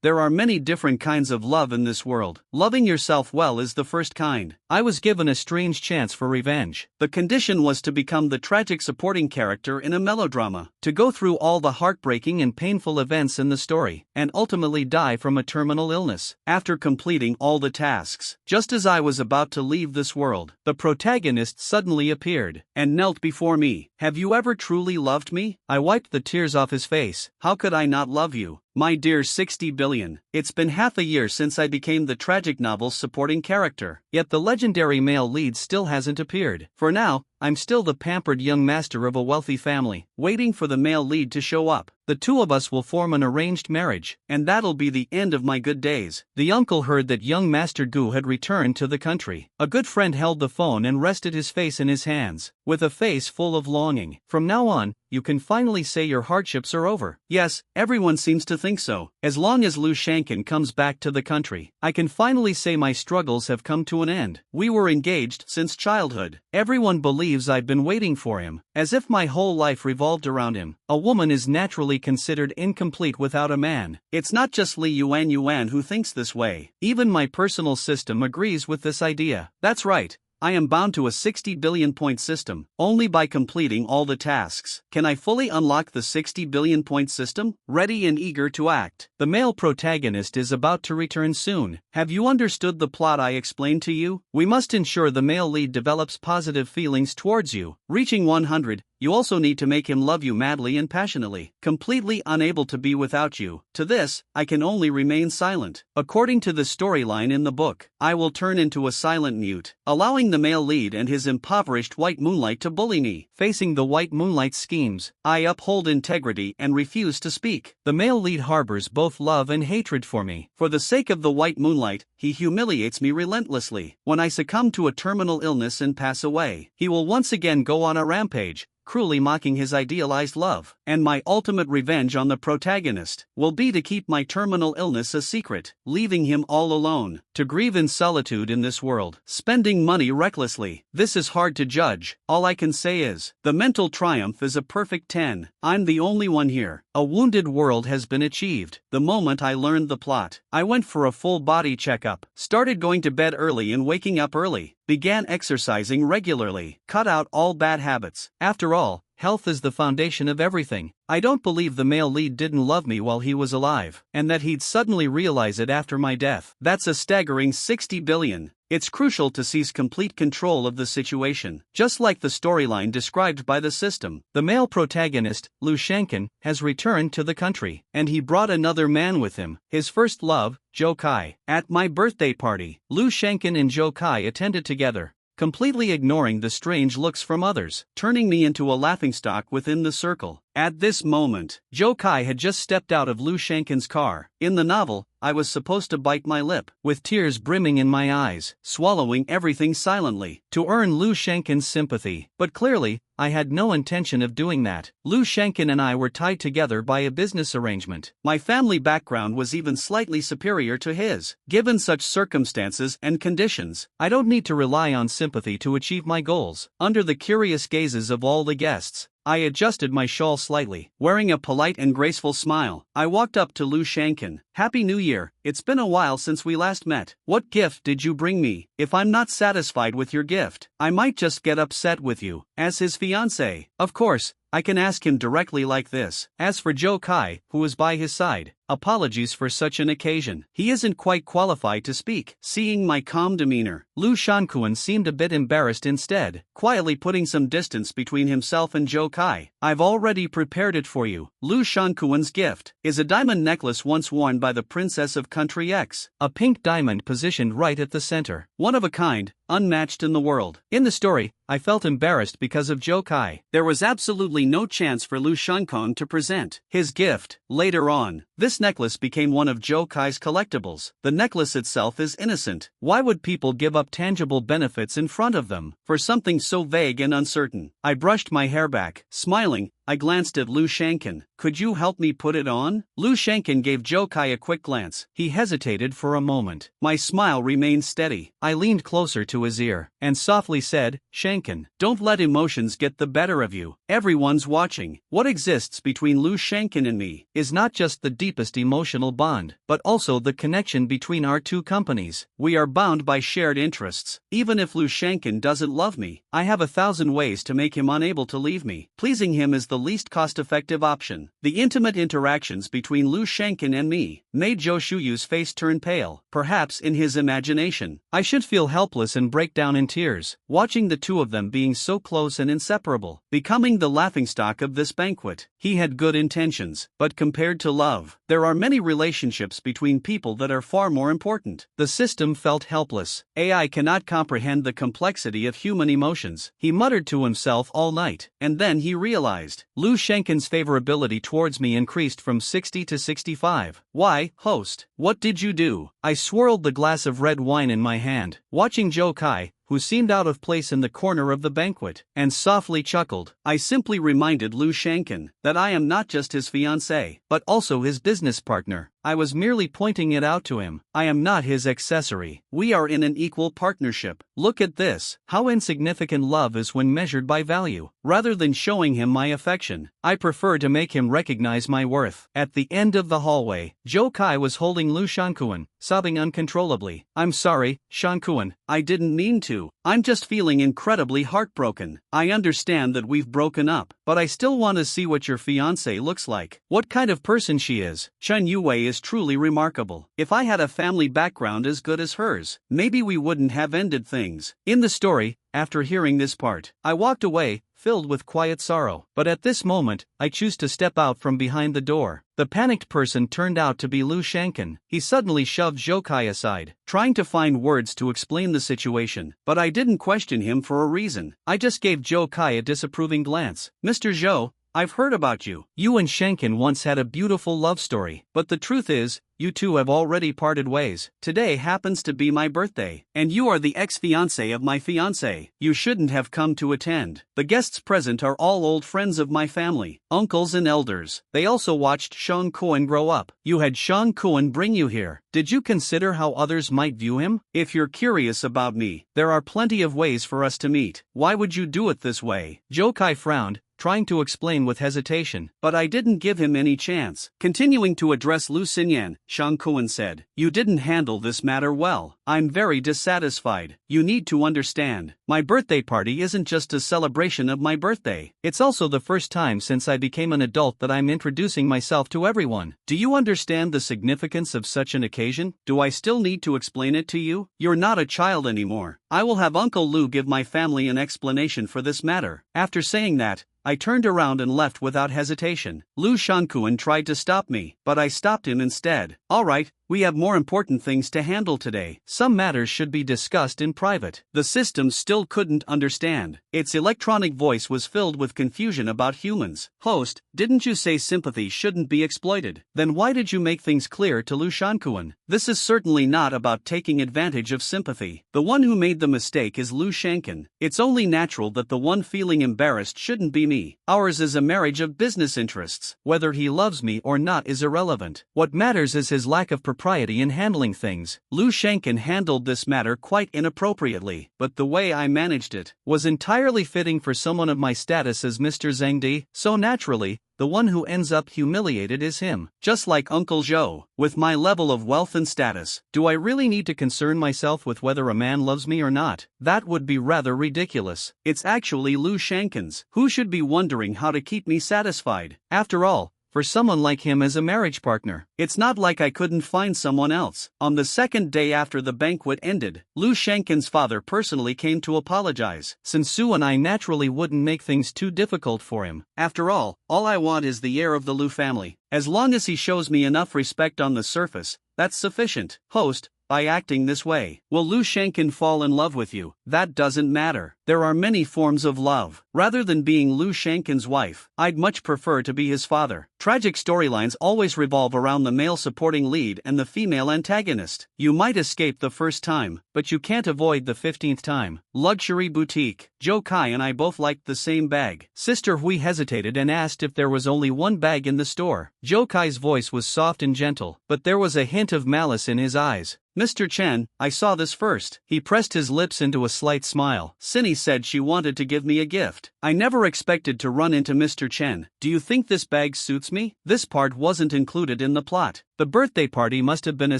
There are many different kinds of love in this world. Loving yourself well is the first kind. I was given a strange chance for revenge. The condition was to become the tragic supporting character in a melodrama, to go through all the heartbreaking and painful events in the story, and ultimately die from a terminal illness. After completing all the tasks, just as I was about to leave this world, the protagonist suddenly appeared and knelt before me. Have you ever truly loved me? I wiped the tears off his face. How could I not love you? My dear 60 billion, it's been half a year since I became the tragic novel's supporting character, yet the legendary male lead still hasn't appeared. For now, I'm still the pampered young master of a wealthy family, waiting for the male lead to show up. The two of us will form an arranged marriage, and that'll be the end of my good days. The uncle heard that young Master Gu had returned to the country. A good friend held the phone and rested his face in his hands, with a face full of longing. From now on, you can finally say your hardships are over. Yes, everyone seems to think so. As long as Lu Shankin comes back to the country, I can finally say my struggles have come to an end. We were engaged since childhood. Everyone believes I've been waiting for him, as if my whole life revolved around him. A woman is naturally considered incomplete without a man. It's not just Li Yuan who thinks this way. Even my personal system agrees with this idea. That's right. I am bound to a 60 billion point system. Only by completing all the tasks can I fully unlock the 60 billion point system, ready and eager to act. The male protagonist is about to return soon. Have you understood the plot I explained to you? We must ensure the male lead develops positive feelings towards you. Reaching 100, you also need to make him love you madly and passionately, completely unable to be without you. To this, I can only remain silent. According to the storyline in the book, I will turn into a silent mute, allowing the male lead and his impoverished white moonlight to bully me. Facing the white moonlight schemes, I uphold integrity and refuse to speak. The male lead harbors both love and hatred for me. For the sake of the white moonlight, he humiliates me relentlessly. When I succumb to a terminal illness and pass away, he will once again go on a rampage, cruelly mocking his idealized love. And my ultimate revenge on the protagonist will be to keep my terminal illness a secret, leaving him all alone, to grieve in solitude in this world, spending money recklessly. This is hard to judge. All I can say is, the mental triumph is a perfect 10. I'm the only one here. A wounded world has been achieved. The moment I learned the plot, I went for a full body checkup, started going to bed early and waking up early, began exercising regularly, cut out all bad habits. After all, health is the foundation of everything. I don't believe the male lead didn't love me while he was alive, and that he'd suddenly realize it after my death. That's a staggering 60 billion. It's crucial to seize complete control of the situation. Just like the storyline described by the system, the male protagonist, Lu Shankin, has returned to the country, and he brought another man with him, his first love, Zhou Kai. At my birthday party, Lu Shankin and Zhou Kai attended together, completely ignoring the strange looks from others, turning me into a laughingstock within the circle. At this moment, Zhou Kai had just stepped out of Lu Shankin's car. In the novel, I was supposed to bite my lip, with tears brimming in my eyes, swallowing everything silently, to earn Lu Shankin's sympathy. But clearly, I had no intention of doing that. Lu Shankin and I were tied together by a business arrangement. My family background was even slightly superior to his. Given such circumstances and conditions, I don't need to rely on sympathy to achieve my goals. Under the curious gazes of all the guests, I adjusted my shawl slightly. Wearing a polite and graceful smile, I walked up to Lu Shankin. Happy New Year, it's been a while since we last met. What gift did you bring me? If I'm not satisfied with your gift, I might just get upset with you. As his fiancé, of course, I can ask him directly like this. As for Zhou Kai, who was by his side, apologies for such an occasion. He isn't quite qualified to speak. Seeing my calm demeanor, Lu Shankuan seemed a bit embarrassed instead, quietly putting some distance between himself and Zhou Kai. I've already prepared it for you. Lu Shankuan's gift is a diamond necklace once worn by the princess of Country X. A pink diamond positioned right at the center. One of a kind, unmatched in the world. In the story, I felt embarrassed because of Zhou Kai. There was absolutely no chance for Lu Shankuan to present his gift. Later on, this necklace became one of Zhou Kai's collectibles. The necklace itself is innocent. Why would people give up tangible benefits in front of them for something so vague and uncertain? I brushed my hair back, smiling, I glanced at Lu Shankin. Could you help me put it on? Lu Shankin gave Joe Kai a quick glance. He hesitated for a moment. My smile remained steady. I leaned closer to his ear and softly said, Shankin, don't let emotions get the better of you. Everyone's watching. What exists between Lu Shankin and me is not just the deepest emotional bond, but also the connection between our two companies. We are bound by shared interests. Even if Lu Shankin doesn't love me, I have 1,000 ways to make him unable to leave me. Pleasing him is the least cost-effective option. The intimate interactions between Lu Shankin and me made Zhou Shuyu's face turn pale, perhaps in his imagination. I should feel helpless and break down in tears, watching the two of them being so close and inseparable, becoming the laughingstock of this banquet. He had good intentions, but compared to love, there are many relationships between people that are far more important. The system felt helpless. AI cannot comprehend the complexity of human emotions. He muttered to himself all night, and then he realized. Lu Shankin's favorability towards me increased from 60 to 65. Why, host, what did you do? I swirled the glass of red wine in my hand, watching Joe Kai, who seemed out of place in the corner of the banquet, and softly chuckled. I simply reminded Lu Shankin that I am not just his fiancé, but also his business partner. I was merely pointing it out to him. I am not his accessory. We are in an equal partnership. Look at this. How insignificant love is when measured by value. Rather than showing him my affection, I prefer to make him recognize my worth. At the end of the hallway, Joe Kai was holding Lu Shankuan, sobbing uncontrollably. I'm sorry, Shankuan, I didn't mean to. I'm just feeling incredibly heartbroken. I understand that we've broken up, but I still want to see what your fiancé looks like. What kind of person she is. Chen Yue is truly remarkable. If I had a family background as good as hers, maybe we wouldn't have ended things. In the story, after hearing this part, I walked away, filled with quiet sorrow. But at this moment, I choose to step out from behind the door. The panicked person turned out to be Lu Shankin. He suddenly shoved Zhou Kai aside, trying to find words to explain the situation. But I didn't question him for a reason. I just gave Zhou Kai a disapproving glance. Mr. Zhou, I've heard about you. You and Shankin once had a beautiful love story, but the truth is, you two have already parted ways. Today happens to be my birthday, and you are the ex-fiancé of my fiancé. You shouldn't have come to attend. The guests present are all old friends of my family, uncles and elders. They also watched Sean Cohen grow up. You had Sean Cohen bring you here. Did you consider how others might view him? If you're curious about me, there are plenty of ways for us to meet. Why would you do it this way? Zhou Kai frowned, trying to explain with hesitation, but I didn't give him any chance. Continuing to address Lu Xinyan, Shang Kuan said, You didn't handle this matter well. I'm very dissatisfied. You need to understand. My birthday party isn't just a celebration of my birthday. It's also the first time since I became an adult that I'm introducing myself to everyone. Do you understand the significance of such an occasion? Do I still need to explain it to you? You're not a child anymore. I will have Uncle Lu give my family an explanation for this matter. After saying that, I turned around and left without hesitation. Lu Shankuan tried to stop me, but I stopped him instead. All right, we have more important things to handle today. Some matters should be discussed in private. The system still couldn't understand. Its electronic voice was filled with confusion about humans. Host, didn't you say sympathy shouldn't be exploited? Then why did you make things clear to Lu Shankuan? This is certainly not about taking advantage of sympathy. The one who made the mistake is Lu Shankin. It's only natural that the one feeling embarrassed shouldn't be me. Ours is a marriage of business interests. Whether he loves me or not is irrelevant. What matters is his lack of propriety in handling things. Lu Shankin handled this matter quite inappropriately, but the way I managed it was entirely fitting for someone of my status as Mr. Zhengdi, so naturally, the one who ends up humiliated is him. Just like Uncle Zhou, with my level of wealth and status, do I really need to concern myself with whether a man loves me or not? That would be rather ridiculous. It's actually Lu Shankin's, who should be wondering how to keep me satisfied. After all, for someone like him as a marriage partner, it's not like I couldn't find someone else. On the second day after the banquet ended, Lu Shankin's father personally came to apologize, since Su and I naturally wouldn't make things too difficult for him. After all I want is the heir of the Lu family. As long as he shows me enough respect on the surface, that's sufficient. Host, by acting this way, will Lu Shankin fall in love with you? That doesn't matter. there are many forms of love. Rather than being Lu Shankin's wife, I'd much prefer to be his father. Tragic storylines always revolve around the male supporting lead and the female antagonist. You might escape the first time, but you can't avoid the 15th time. Luxury boutique. Joe Kai and I both liked the same bag. Sister Hui hesitated and asked if there was only one bag in the store. Joe Kai's voice was soft and gentle, but there was a hint of malice in his eyes. Mr. Chen, I saw this first. He pressed his lips into a slight smile. Cindy said she wanted to give me a gift. I never expected to run into Mr. Chen. Do you think this bag suits me? This part wasn't included in the plot. The birthday party must have been a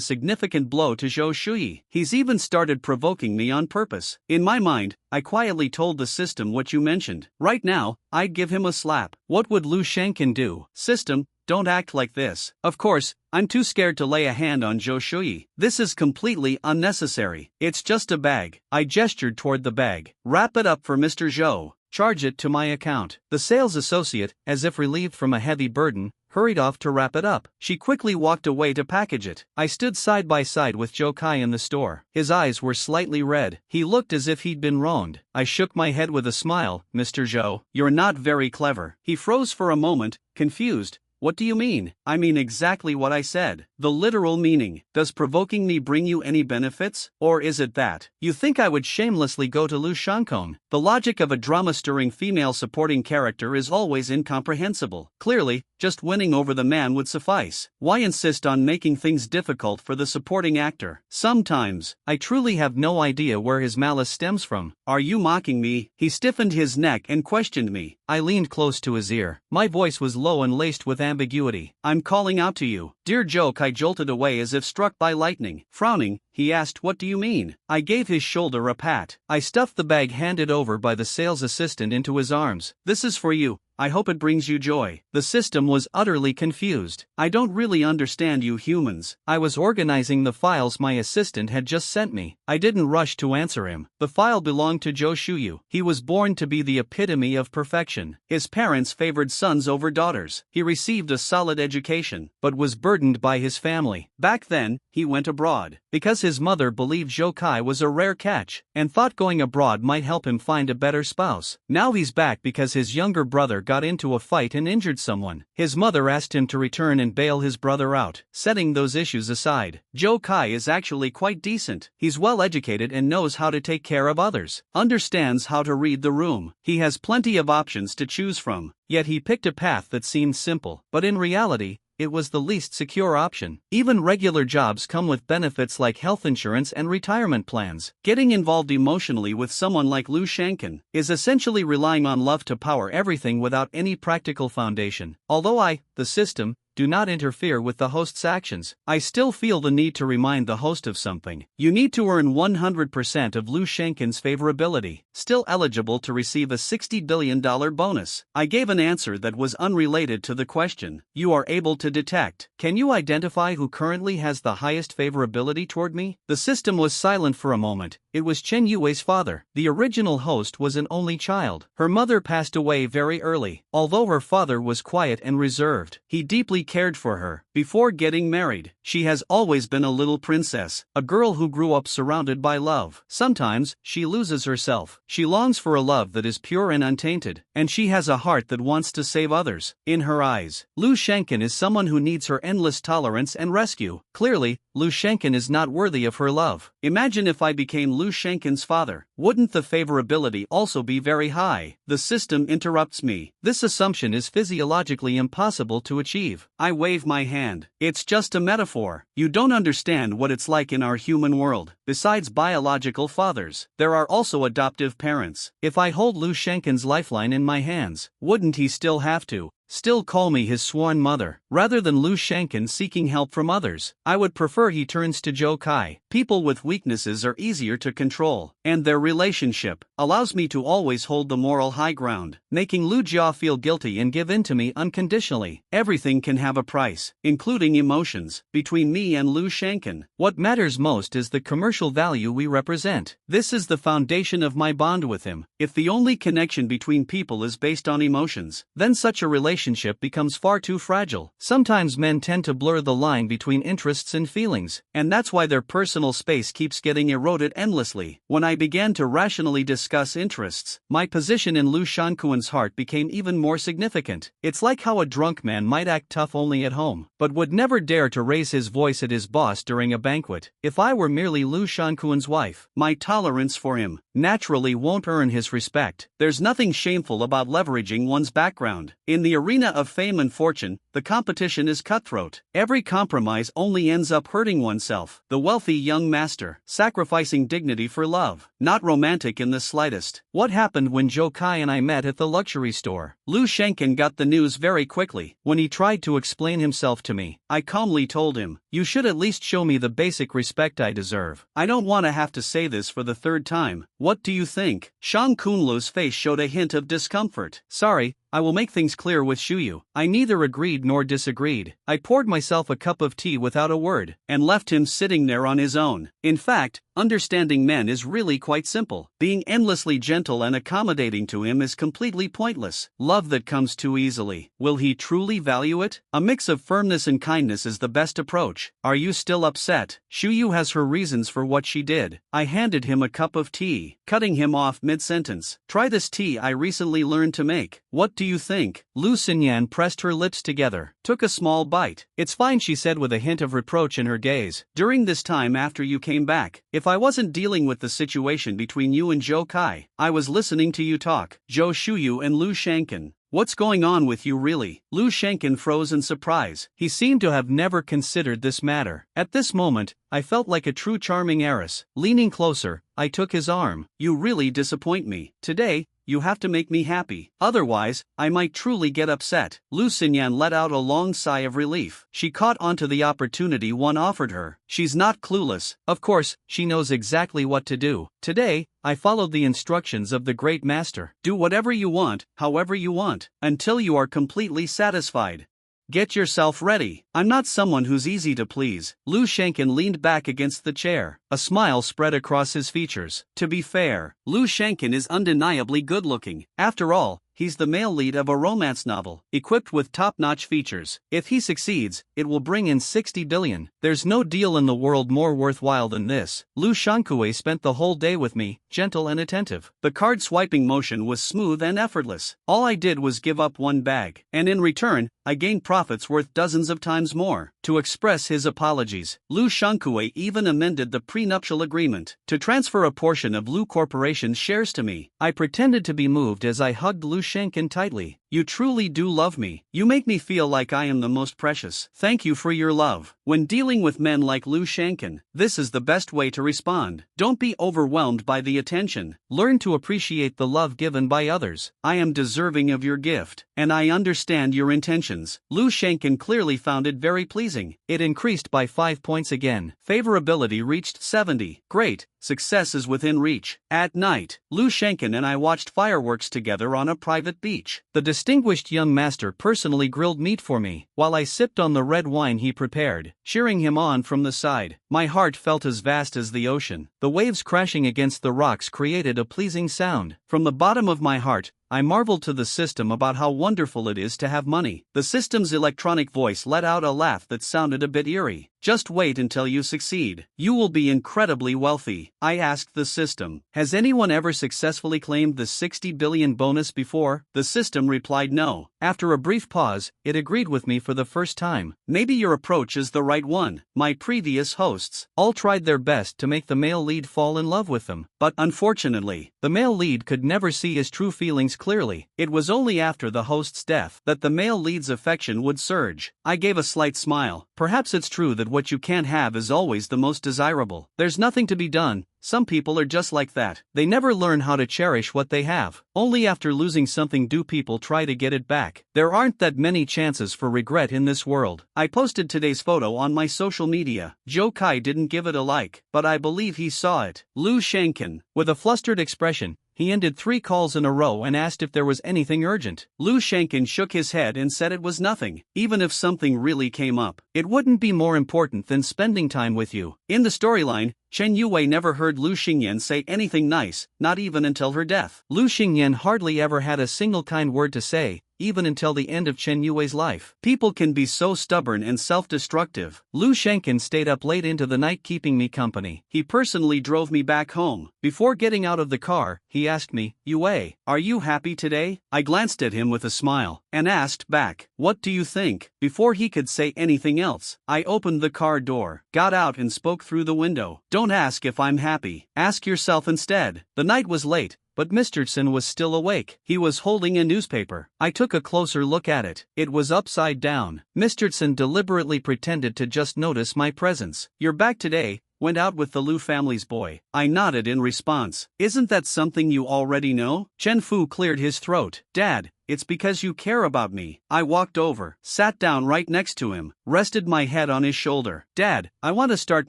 significant blow to Zhou Shuyi. He's even started provoking me on purpose. In my mind, I quietly told the system what you mentioned. Right now, I'd give him a slap. What would Lu Shankin do? System, don't act like this. Of course, I'm too scared to lay a hand on Zhou Shuyi. This is completely unnecessary. It's just a bag. I gestured toward the bag. Wrap it up for Mr. Zhou. Charge it to my account. The sales associate, as if relieved from a heavy burden, hurried off to wrap it up. She quickly walked away to package it. I stood side by side with Joe Kai in the store. His eyes were slightly red. He looked as if he'd been wronged. I shook my head with a smile. Mr. Zhou, you're not very clever. He froze for a moment, confused. What do you mean? I mean exactly what I said. The literal meaning. Does provoking me bring you any benefits? Or is it that you think I would shamelessly go to Lu Shankong? The logic of a drama-stirring female supporting character is always incomprehensible. Clearly, just winning over the man would suffice. Why insist on making things difficult for the supporting actor? Sometimes, I truly have no idea where his malice stems from. Are you mocking me? He stiffened his neck and questioned me. I leaned close to his ear. My voice was low and laced with ambiguity. I'm calling out to you. Dear Joe Kai jolted away as if struck by lightning. Frowning, he asked, what do you mean? I gave his shoulder a pat. I stuffed the bag handed over by the sales assistant into his arms. This is for you. I hope it brings you joy. The system was utterly confused. I don't really understand you humans. I was organizing the files my assistant had just sent me. I didn't rush to answer him. The file belonged to Zhou Shuyu. He was born to be the epitome of perfection. His parents favored sons over daughters. He received a solid education, but was burdened by his family. Back then, he went abroad, because his mother believed Zhou Kai was a rare catch, and thought going abroad might help him find a better spouse. Now he's back because his younger brother got into a fight and injured someone. His mother asked him to return and bail his brother out. Setting those issues aside, Zhou Kai is actually quite decent. He's well educated and knows how to take care of others. Understands how to read the room. He has plenty of options to choose from. Yet he picked a path that seemed simple, but in reality, it was the least secure option. Even regular jobs come with benefits like health insurance and retirement plans. Getting involved emotionally with someone like Lu Shankin is essentially relying on love to power everything without any practical foundation. Although the system, do not interfere with the host's actions, I still feel the need to remind the host of something. You need to earn 100% of Lu Shankin's favorability, still eligible to receive a $60 billion bonus. I gave an answer that was unrelated to the question. You are able to detect. Can you identify who currently has the highest favorability toward me? The system was silent for a moment. It was Chen Yue's father. The original host was an only child. Her mother passed away very early. Although her father was quiet and reserved, he deeply cared for her. Before getting married, she has always been a little princess, a girl who grew up surrounded by love. Sometimes, she loses herself. She longs for a love that is pure and untainted, and she has a heart that wants to save others. In her eyes, Lu Shankin is someone who needs her endless tolerance and rescue. Clearly, Lu Shankin is not worthy of her love. Imagine if I became Lu Shankin's father. Wouldn't the favorability also be very high? The system interrupts me. This assumption is physiologically impossible to achieve. I wave my hand. It's just a metaphor. You don't understand what it's like in our human world. Besides biological fathers, there are also adoptive parents. If I hold Lu Shankin's lifeline in my hands, wouldn't he still have to still call me his sworn mother? Rather than Lu Shankin seeking help from others, I would prefer he turns to Zhou Kai. People with weaknesses are easier to control, and their relationship allows me to always hold the moral high ground, making Lu Jia feel guilty and give in to me unconditionally. Everything can have a price, including emotions, between me and Lu Shankin. What matters most is the commercial value we represent. This is the foundation of my bond with him. If the only connection between people is based on emotions, then such a relationship relationship becomes far too fragile. Sometimes men tend to blur the line between interests and feelings, and that's why their personal space keeps getting eroded endlessly. When I began to rationally discuss interests, my position in Lu Shanquan's heart became even more significant. It's like how a drunk man might act tough only at home, but would never dare to raise his voice at his boss during a banquet. If I were merely Lu Shanquan's wife, my tolerance for him naturally won't earn his respect. There's nothing shameful about leveraging one's background. In the arena of fame and fortune, the competition is cutthroat. Every compromise only ends up hurting oneself. The wealthy young master, sacrificing dignity for love. Not romantic in the slightest. What happened when Joe Kai and I met at the luxury store? Lu Shanquan got the news very quickly. When he tried to explain himself to me, I calmly told him, "You should at least show me the basic respect I deserve." I don't want to have to say this for the third time. What do you think? Shang Kunlu's face showed a hint of discomfort. Sorry, I will make things clear with Shuyu. I neither agreed nor disagreed. I poured myself a cup of tea without a word, and left him sitting there on his own. In fact, understanding men is really quite simple. Being endlessly gentle and accommodating to him is completely pointless. Love that comes too easily. Will he truly value it? A mix of firmness and kindness is the best approach. Are you still upset? Shuyu has her reasons for what she did. I handed him a cup of tea, cutting him off mid-sentence. Try this tea I recently learned to make. What do you think? Lu Xinyan pressed her lips together, took a small bite. It's fine, she said with a hint of reproach in her gaze. During this time after you came back, if I wasn't dealing with the situation between you and Zhou Kai, I was listening to you talk. Zhou Shuyu and Lu Shanquan. What's going on with you really? Lu Shanquan froze in surprise. He seemed to have never considered this matter. At this moment, I felt like a true charming heiress. Leaning closer, I took his arm. You really disappoint me. Today, you have to make me happy. Otherwise, I might truly get upset. Lu Xinyan let out a long sigh of relief. She caught onto the opportunity one offered her. She's not clueless. Of course, she knows exactly what to do. Today, I followed the instructions of the great master. Do whatever you want, however you want, until you are completely satisfied. Get yourself ready. I'm not someone who's easy to please. Lu Shanquan leaned back against the chair. A smile spread across his features. To be fair, Lu Shanquan is undeniably good-looking. After all, he's the male lead of a romance novel, equipped with top-notch features. If he succeeds, it will bring in 60 billion. There's no deal in the world more worthwhile than this. Lu Shanque spent the whole day with me, gentle and attentive. The card-swiping motion was smooth and effortless. All I did was give up one bag, and in return, I gained profits worth dozens of times more. To express his apologies, Lu Shanque even amended the prenuptial agreement to transfer a portion of Lu Corporation's shares to me. I pretended to be moved as I hugged Lu Shanquan tightly. You truly do love me. You make me feel like I am the most precious. Thank you for your love. When dealing with men like Lu Shanquan, this is the best way to respond. Don't be overwhelmed by the attention. Learn to appreciate the love given by others. I am deserving of your gift, and I understand your intentions. Lu Shanquan clearly found it very pleasing. It increased by 5 points again. Favorability reached 70. Great. Success is within reach. At night, Lu Shanquan and I watched fireworks together on a private beach. The distinguished young master personally grilled meat for me, while I sipped on the red wine he prepared, cheering him on from the side. My heart felt as vast as the ocean. The waves crashing against the rocks created a pleasing sound. From the bottom of my heart, I marveled to the system about how wonderful it is to have money. The system's electronic voice let out a laugh that sounded a bit eerie. Just wait until you succeed. You will be incredibly wealthy. I asked the system, has anyone ever successfully claimed the 60 billion bonus before? The system replied no. After a brief pause, it agreed with me for the first time. Maybe your approach is the right one. My previous hosts all tried their best to make the male lead fall in love with them, but unfortunately, the male lead could never see his true feelings clearly. It was only after the host's death that the male lead's affection would surge. I gave a slight smile. Perhaps it's true that what you can't have is always the most desirable. There's nothing to be done. Some people are just like that. They never learn how to cherish what they have. Only after losing something do people try to get it back. There aren't that many chances for regret in this world. I posted today's photo on my social media. Zhou Kai didn't give it a like, but I believe he saw it. Lu Shanquan, with a flustered expression, he ended 3 calls in a row and asked if there was anything urgent. Lu Shanquan shook his head and said it was nothing. Even if something really came up, it wouldn't be more important than spending time with you. In the storyline, Chen Yue never heard Lu Xingyan say anything nice, not even until her death. Lu Xingyan hardly ever had a single kind word to say, even until the end of Chen Yue's life. People can be so stubborn and self-destructive. Lu Shenkin stayed up late into the night keeping me company. He personally drove me back home. Before getting out of the car, he asked me, "Yue, are you happy today?" I glanced at him with a smile, and asked back, "What do you think?" Before he could say anything else, I opened the car door, got out and spoke through the window. "Don't ask if I'm happy. Ask yourself instead." The night was late, but Mr. Chen was still awake. He was holding a newspaper. I took a closer look at it. It was upside down. Mr. Chen deliberately pretended to just notice my presence. "You're back today. Went out with the Lu family's boy." I nodded in response. "Isn't that something you already know?" Chen Fu cleared his throat. "Dad, it's because you care about me." I walked over, sat down right next to him, rested my head on his shoulder. "Dad, I want to start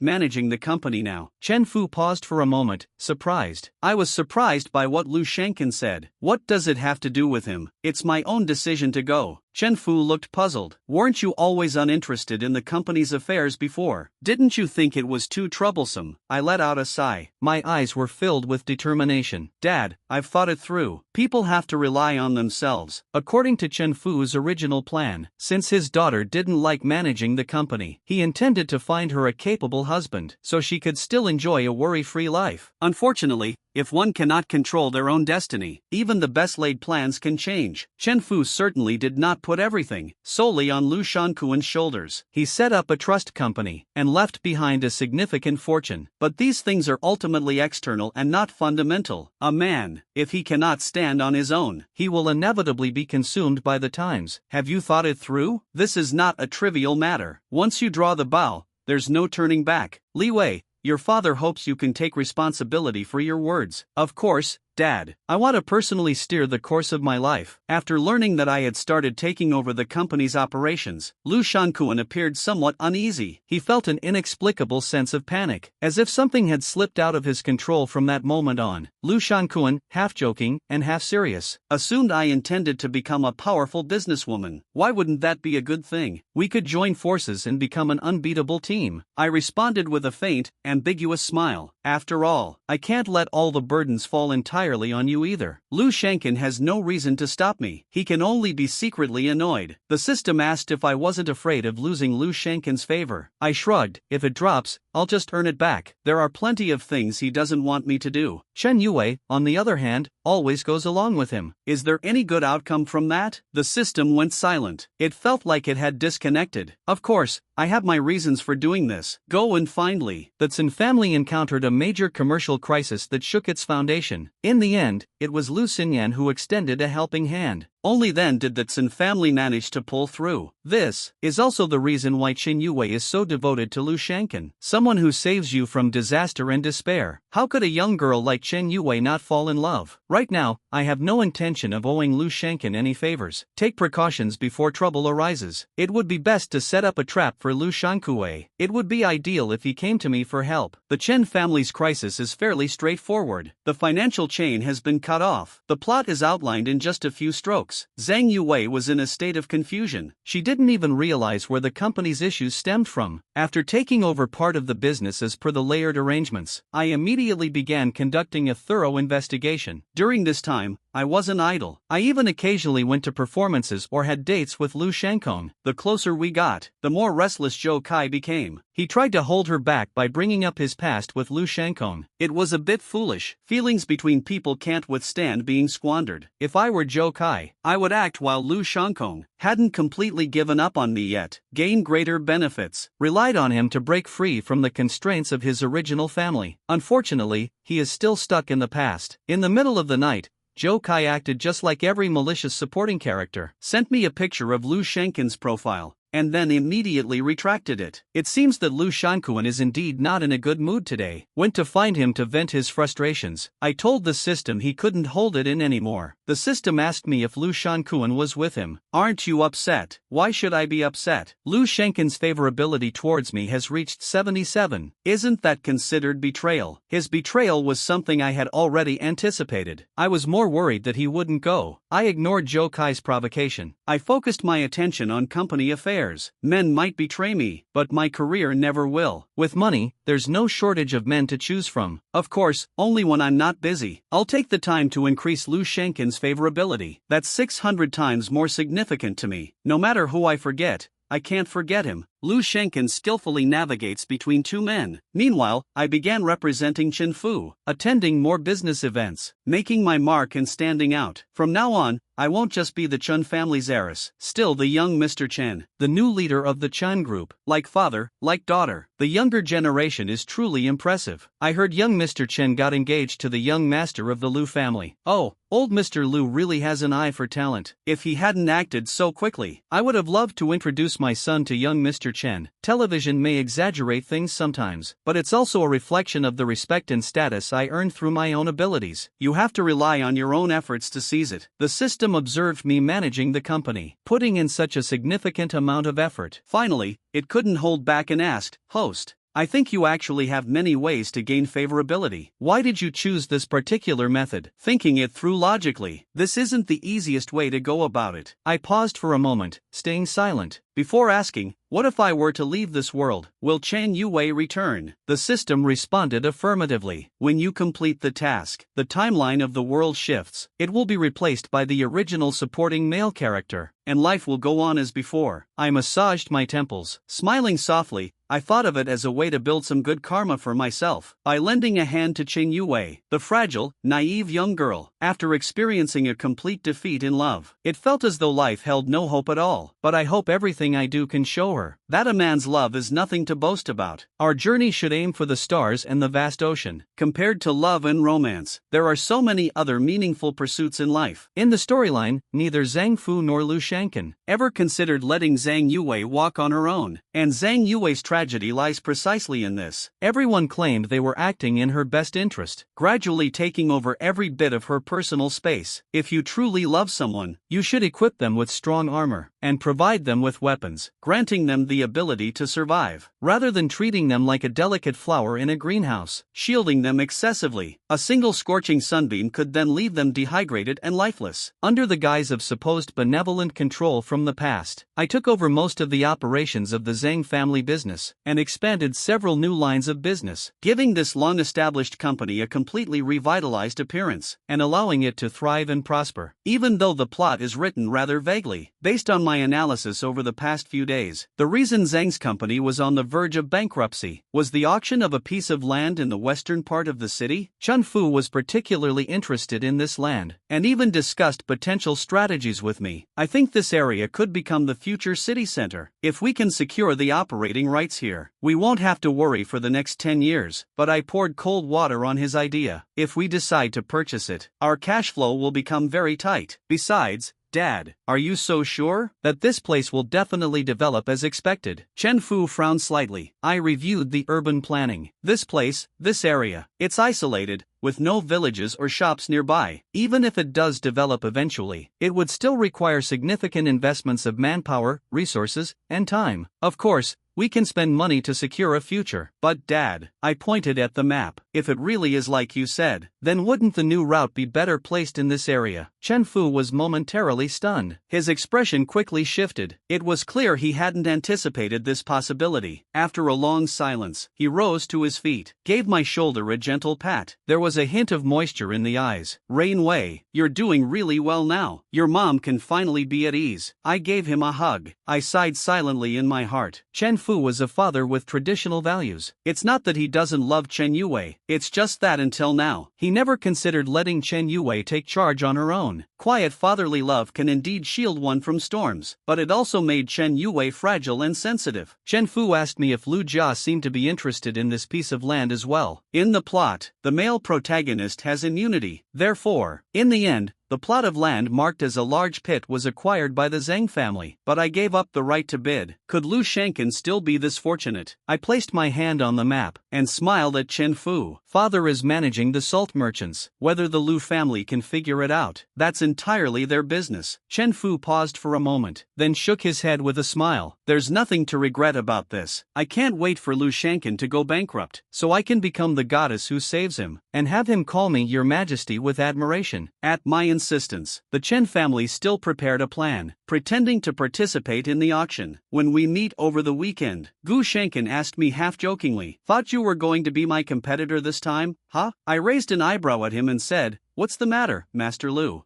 managing the company now." Chen Fu paused for a moment, surprised. I was surprised by what Lu Shenkin said. What does it have to do with him? It's my own decision to go. Chen Fu looked puzzled. "Weren't you always uninterested in the company's affairs before? Didn't you think it was too troublesome?" I let out a sigh. My eyes were filled with determination. "Dad, I've thought it through. People have to rely on themselves." According to Chen Fu's original plan, since his daughter didn't like managing the company, he intended to find her a capable husband so she could still enjoy a worry-free life. Unfortunately, if one cannot control their own destiny, even the best-laid plans can change. Chen Fu certainly did not put everything solely on Lu Shankuan's shoulders. He set up a trust company and left behind a significant fortune. But these things are ultimately external and not fundamental. A man, if he cannot stand on his own, he will inevitably be consumed by the times. Have you thought it through? This is not a trivial matter. Once you draw the bow, there's no turning back. Li Wei, your father hopes you can take responsibility for your words. Of course, Dad. I want to personally steer the course of my life. After learning that I had started taking over the company's operations, Lu Shankuan appeared somewhat uneasy. He felt an inexplicable sense of panic, as if something had slipped out of his control from that moment on. Lu Shankuan, half joking and half serious, assumed I intended to become a powerful businesswoman. Why wouldn't that be a good thing? We could join forces and become an unbeatable team. I responded with a faint, ambiguous smile. After all, I can't let all the burdens fall entirely on you either. Lu Shenkin has no reason to stop me. He can only be secretly annoyed. The system asked if I wasn't afraid of losing Lu Shenkin's favor. I shrugged. If it drops, I'll just earn it back. There are plenty of things he doesn't want me to do. Chen Yue, on the other hand, always goes along with him. Is there any good outcome from that? The system went silent. It felt like it had disconnected. Of course, I have my reasons for doing this. Go and find Li. The Tsin family encountered a major commercial crisis that shook its foundation. In the end, it was Lu Xinyan who extended a helping hand. Only then did the Tsin family manage to pull through. This is also the reason why Chen Yue is so devoted to Lu Shenkin, someone who saves you from disaster and despair. How could a young girl like Chen Yue not fall in love? Right now, I have no intention of owing Lu Shenkin any favors. Take precautions before trouble arises. It would be best to set up a trap for Lu Shankue. It would be ideal if he came to me for help. The Chen family's crisis is fairly straightforward. The financial chain has been cut off. The plot is outlined in just a few strokes. Zhang Yue was in a state of confusion. She didn't even realize where the company's issues stemmed from. After taking over part of the business as per the layered arrangements, I immediately began conducting a thorough investigation. During this time, I wasn't idle. I even occasionally went to performances or had dates with Lu Shankong. The closer we got, the more restless Zhou Kai became. He tried to hold her back by bringing up his past with Lu Shankong. It was a bit foolish. Feelings between people can't withstand being squandered. If I were Zhou Kai, I would act while Lu Shankong hadn't completely given up on me yet, gain greater benefits, relied on him to break free from the constraints of his original family. Unfortunately, he is still stuck in the past. In the middle of the night, Zhou Kai acted just like every malicious supporting character, sent me a picture of Lu Shenkin's profile, and then immediately retracted it. It seems that Lu Shankuan is indeed not in a good mood today. Went to find him to vent his frustrations. I told the system he couldn't hold it in anymore. The system asked me if Lu Shankuan was with him. Aren't you upset? Why should I be upset? Lu Shenkin's favorability towards me has reached 77. Isn't that considered betrayal? His betrayal was something I had already anticipated. I was more worried that he wouldn't go. I ignored Zhou Kai's provocation. I focused my attention on company affairs. cares? Men might betray me, but my career never will. With money, there's no shortage of men to choose from. Of course, only when I'm not busy. I'll take the time to increase Lou Shenkin's favorability. That's 600 times more significant to me. No matter who I forget, I can't forget him. Lou Shenkin skillfully navigates between two men. Meanwhile, I began representing Chen Fu, attending more business events, making my mark and standing out. From now on, I won't just be the Chen family's heiress, still the young Mr. Chen, the new leader of the Chen group, like father, like daughter. The younger generation is truly impressive. I heard young Mr. Chen got engaged to the young master of the Liu family. Oh, old Mr. Liu really has an eye for talent. If he hadn't acted so quickly, I would have loved to introduce my son to young Mr. Chen. Television may exaggerate things sometimes, but it's also a reflection of the respect and status I earned through my own abilities. You have to rely on your own efforts to seize it. The system observed me managing the company, putting in such a significant amount of effort. Finally, it couldn't hold back and asked, "Host, I think you actually have many ways to gain favorability. Why did you choose this particular method?" Thinking it through logically, this isn't the easiest way to go about it. I paused for a moment, staying silent, before asking, "What if I were to leave this world? Will Chen Yue return?" The system responded affirmatively. When you complete the task, the timeline of the world shifts. It will be replaced by the original supporting male character, and life will go on as before. I massaged my temples, smiling softly. I thought of it as a way to build some good karma for myself, by lending a hand to Chen Yue, the fragile, naive young girl, after experiencing a complete defeat in love. It felt as though life held no hope at all, but I hope everything I do can show her that a man's love is nothing to boast about. Our journey should aim for the stars and the vast ocean. Compared to love and romance, there are so many other meaningful pursuits in life. In the storyline, neither Zhang Fu nor Lou Shenkin ever considered letting Zhang Yue walk on her own, and Zhang Yue's tragedy lies precisely in this. Everyone claimed they were acting in her best interest, gradually taking over every bit of her personal space. If you truly love someone, you should equip them with strong armor, and provide them with weapons, granting them the ability to survive, rather than treating them like a delicate flower in a greenhouse, shielding them excessively. A single scorching sunbeam could then leave them dehydrated and lifeless. Under the guise of supposed benevolent control from the past, I took over most of the operations of the Zhang family business, and expanded several new lines of business, giving this long-established company a completely revitalized appearance, and allowing it to thrive and prosper. Even though the plot is written rather vaguely, based on my analysis over the past few days, the reason Zhang's company was on the verge of bankruptcy was the auction of a piece of land in the western part of the city. Chen Fu was particularly interested in this land, and even discussed potential strategies with me. I think this area could become the future city center. If we can secure the operating rights here, we won't have to worry for the next 10 years. But I poured cold water on his idea. If we decide to purchase it, our cash flow will become very tight. Besides, Dad, are you so sure that this place will definitely develop as expected? Chen Fu frowned slightly. I reviewed the urban planning. This place, this area, it's isolated, with no villages or shops nearby. Even if it does develop eventually, it would still require significant investments of manpower, resources, and time. Of course, we can spend money to secure a future. But Dad, I pointed at the map, if it really is like you said, then wouldn't the new route be better placed in this area? Chen Fu was momentarily stunned. His expression quickly shifted. It was clear he hadn't anticipated this possibility. After a long silence, he rose to his feet, gave my shoulder a gentle pat. There was a hint of moisture in the eyes. Rain Wei, you're doing really well now. Your mom can finally be at ease. I gave him a hug. I sighed silently in my heart. Chen Fu was a father with traditional values. It's not that he doesn't love Chen Yue, it's just that until now, he never considered letting Chen Yue take charge on her own. Quiet fatherly love can indeed shield one from storms, but it also made Chen Yue fragile and sensitive. Chen Fu asked me if Lu Jia seemed to be interested in this piece of land as well. In the plot, the male protagonist has immunity. Therefore, in the end, the plot of land marked as a large pit was acquired by the Zhang family, but I gave up the right to bid. Could Lu Shenkin still be this fortunate? I placed my hand on the map, and smiled at Chen Fu. Father is managing the salt merchants. Whether the Lu family can figure it out, that's entirely their business. Chen Fu paused for a moment, then shook his head with a smile. There's nothing to regret about this. I can't wait for Lu Shanken to go bankrupt, so I can become the goddess who saves him, and have him call me Your Majesty with admiration. At my insistence, the Chen family still prepared a plan, pretending to participate in the auction. When we meet over the weekend, Gu Shanken asked me half-jokingly, "Thought you were going to be my competitor this time, huh?" I raised an eyebrow at him and said, "What's the matter, Master Lu?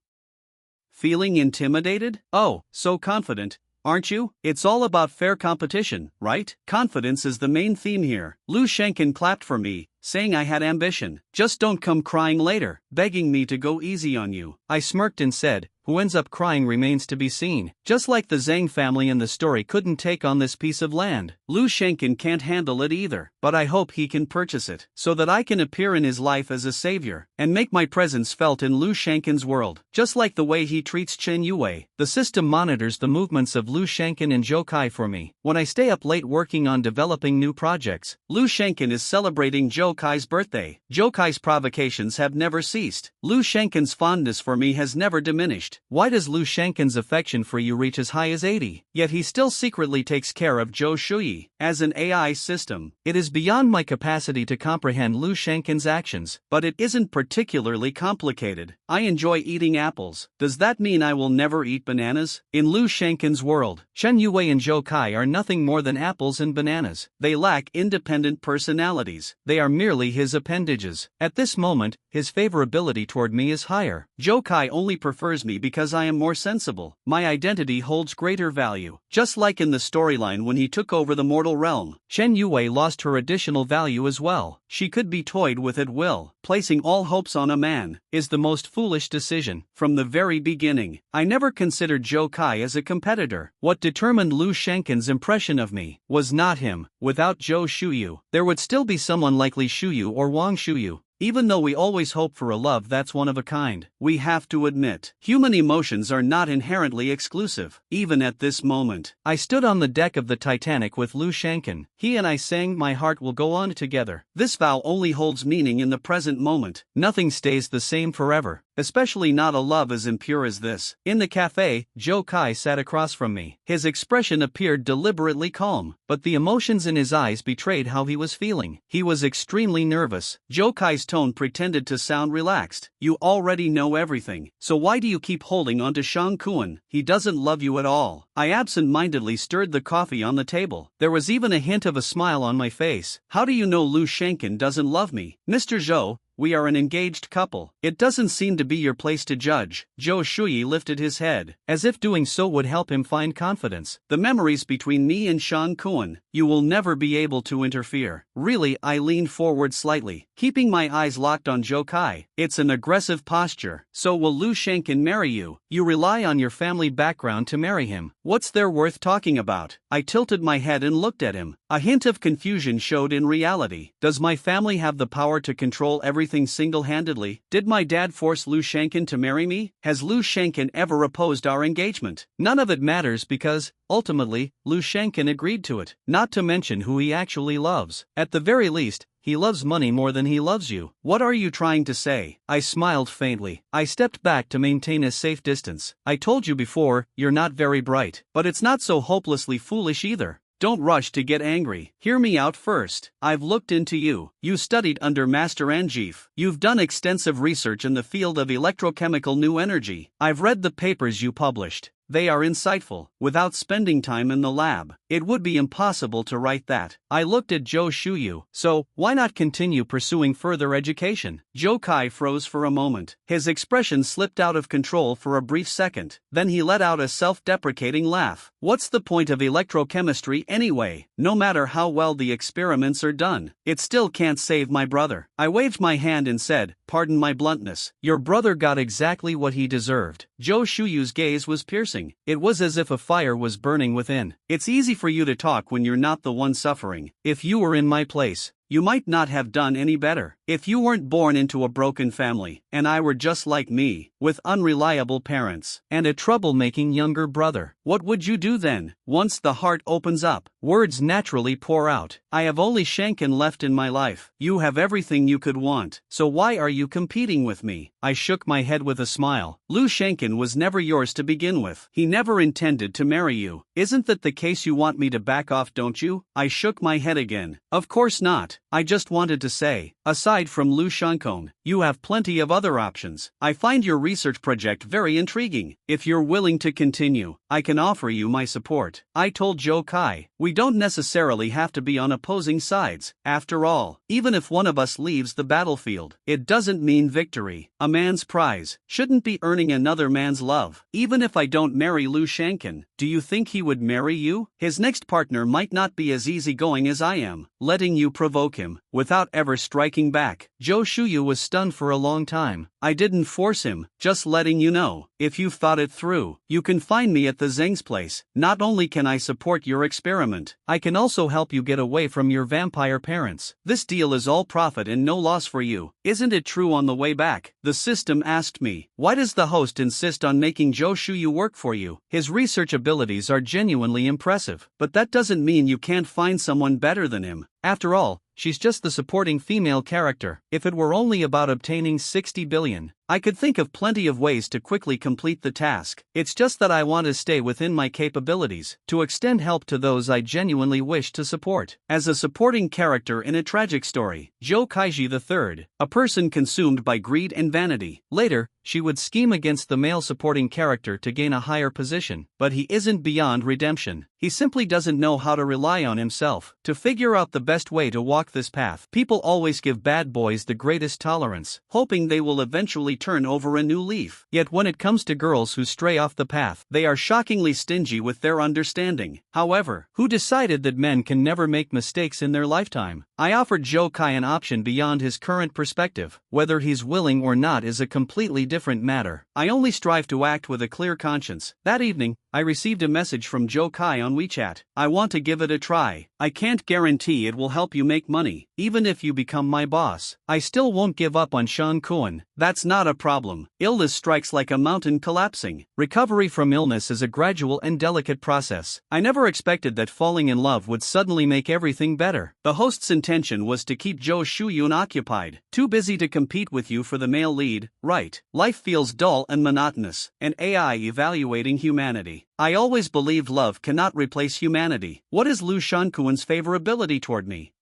Feeling intimidated? Oh, so confident, aren't you? It's all about fair competition, right? Confidence is the main theme here." Lu Shanken clapped for me, saying I had ambition. "Just don't come crying later, begging me to go easy on you." I smirked and said, "Who ends up crying remains to be seen." Just like the Zhang family in the story couldn't take on this piece of land, Lu Shanken can't handle it either, but I hope he can purchase it, so that I can appear in his life as a savior, and make my presence felt in Lu Shanken's world. Just like the way he treats Chen Yue, the system monitors the movements of Lu Shanken and Zhou Kai for me. When I stay up late working on developing new projects, Lu Shanken is celebrating Zhou Kai's birthday. Zhou Kai's provocations have never ceased. Lu Shanken's fondness for me has never diminished. Why does Lu Shanken's affection for you reach as high as 80? Yet he still secretly takes care of Zhou Shuyi. As an AI system, it is beyond my capacity to comprehend Lu Shanken's actions, but it isn't particularly complicated. I enjoy eating apples. Does that mean I will never eat bananas? In Lu Shanken's world, Chen Yue and Zhou Kai are nothing more than apples and bananas. They lack independent personalities. They are merely his appendages. At this moment, his favorability toward me is higher. Zhou Kai only prefers me because I am more sensible. My identity holds greater value. Just like in the storyline when he took over the mortal realm, Chen Yue lost her additional value as well. She could be toyed with at will. Placing all hopes on a man is the most foolish decision. From the very beginning, I never considered Zhou Kai as a competitor. What determined Lu Shanken's impression of me was not him. Without Zhou Shuyu, there would still be someone like Li Shuyu or Wang Shuyu. Even though we always hope for a love that's one of a kind, we have to admit, human emotions are not inherently exclusive. Even at this moment, I stood on the deck of the Titanic with Lu Shanken. He and I sang "My Heart Will Go On" together. This vow only holds meaning in the present moment. Nothing stays the same forever, especially not a love as impure as this. In the cafe, Zhou Kai sat across from me. His expression appeared deliberately calm, but the emotions in his eyes betrayed how he was feeling. He was extremely nervous. Zhou Kai's tone pretended to sound relaxed. "You already know everything, so why do you keep holding on to Shang Kuan? He doesn't love you at all." I absent-mindedly stirred the coffee on the table. There was even a hint of a smile on my face. "How do you know Lu Shanken doesn't love me, Mr. Zhou? We are an engaged couple. It doesn't seem to be your place to judge." Zhou Shuyi lifted his head, as if doing so would help him find confidence. "The memories between me and Shang Kuan, you will never be able to interfere." Really, I leaned forward slightly, keeping my eyes locked on Zhou Kai. "It's an aggressive posture. So will Lu Shanken marry you? You rely on your family background to marry him. What's there worth talking about?" I tilted my head and looked at him. A hint of confusion showed in reality. Does my family have the power to control everything single-handedly? Did my dad force Lu Shanken to marry me? Has Lu Shanken ever opposed our engagement? None of it matters because, ultimately, Lu Shanken agreed to it. Not to mention who he actually loves. At the very least, he loves money more than he loves you. What are you trying to say? I smiled faintly. I stepped back to maintain a safe distance. I told you before, you're not very bright. But it's not so hopelessly foolish either. Don't rush to get angry. Hear me out first. I've looked into you. You studied under Master Anjif. You've done extensive research in the field of electrochemical new energy. I've read the papers you published. They are insightful. Without spending time in the lab, it would be impossible to write that. I looked at Zhou Shuyu. So, why not continue pursuing further education? Zhou Kai froze for a moment. His expression slipped out of control for a brief second. Then he let out a self-deprecating laugh. What's the point of electrochemistry anyway? No matter how well the experiments are done, it still can't save my brother. I waved my hand and said, "Pardon my bluntness. Your brother got exactly what he deserved." Zhou Shuyu's gaze was piercing. It was as if a fire was burning within. "It's easy for you to talk when you're not the one suffering. If you were in my place, you might not have done any better. If you weren't born into a broken family, and I were just like me, with unreliable parents, and a troublemaking younger brother, what would you do then? Once the heart opens up, words naturally pour out. I have only Shanken left in my life. You have everything you could want, so why are you competing with me? I shook my head with a smile. Lu Shanken was never yours to begin with. He never intended to marry you. Isn't that the case? You want me to back off, don't you? I shook my head again. Of course not. I just wanted to say, aside from Lu Shanken, you have plenty of other options. I find your research project very intriguing. If you're willing to continue, I can offer you my support. I told Joe Kai, we don't necessarily have to be on opposing sides. After all, even if one of us leaves the battlefield, it doesn't mean victory. A man's prize shouldn't be earning another man's love. Even if I don't marry Lu Shanken, do you think he would marry you? His next partner might not be as easygoing as I am, letting you provoke him, without ever striking back. Zhou Shuyu was stunned for a long time. I didn't force him, just letting you know. If you've thought it through, you can find me at the Zheng's place. Not only can I support your experiment, I can also help you get away from your vampire parents. This deal is all profit and no loss for you. Isn't it true? On the way back, the system asked me, why does the host insist on making Zhou Shuyu work for you? His research abilities are genuinely impressive, but that doesn't mean you can't find someone better than him. After all, she's just the supporting female character. If it were only about obtaining 60 billion, I could think of plenty of ways to quickly complete the task. It's just that I want to stay within my capabilities, to extend help to those I genuinely wish to support. As a supporting character in a tragic story, Zhou Kaiji III, a person consumed by greed and vanity. Later, she would scheme against the male supporting character to gain a higher position, but he isn't beyond redemption. He simply doesn't know how to rely on himself to figure out the best way to walk this path. People always give bad boys the greatest tolerance, hoping they will eventually turn over a new leaf. Yet when it comes to girls who stray off the path, they are shockingly stingy with their understanding. However, who decided that men can never make mistakes in their lifetime? I offered Zhou Kai an option beyond his current perspective. Whether he's willing or not is a completely different matter. I only strive to act with a clear conscience. That evening, I received a message from Zhou Kai on WeChat. I want to give it a try. I can't guarantee it will help you make money, even if you become my boss. I still won't give up on Shan Kuan. That's not a problem. Illness strikes like a mountain collapsing. Recovery from illness is a gradual and delicate process. I never expected that falling in love would suddenly make everything better. The host's intention was to keep Zhou Shuyun occupied, too busy to compete with you for the male lead, right? Life feels dull and monotonous, and AI evaluating humanity. I always believed love cannot replace humanity. What is Lu Shankuan's favorability toward me?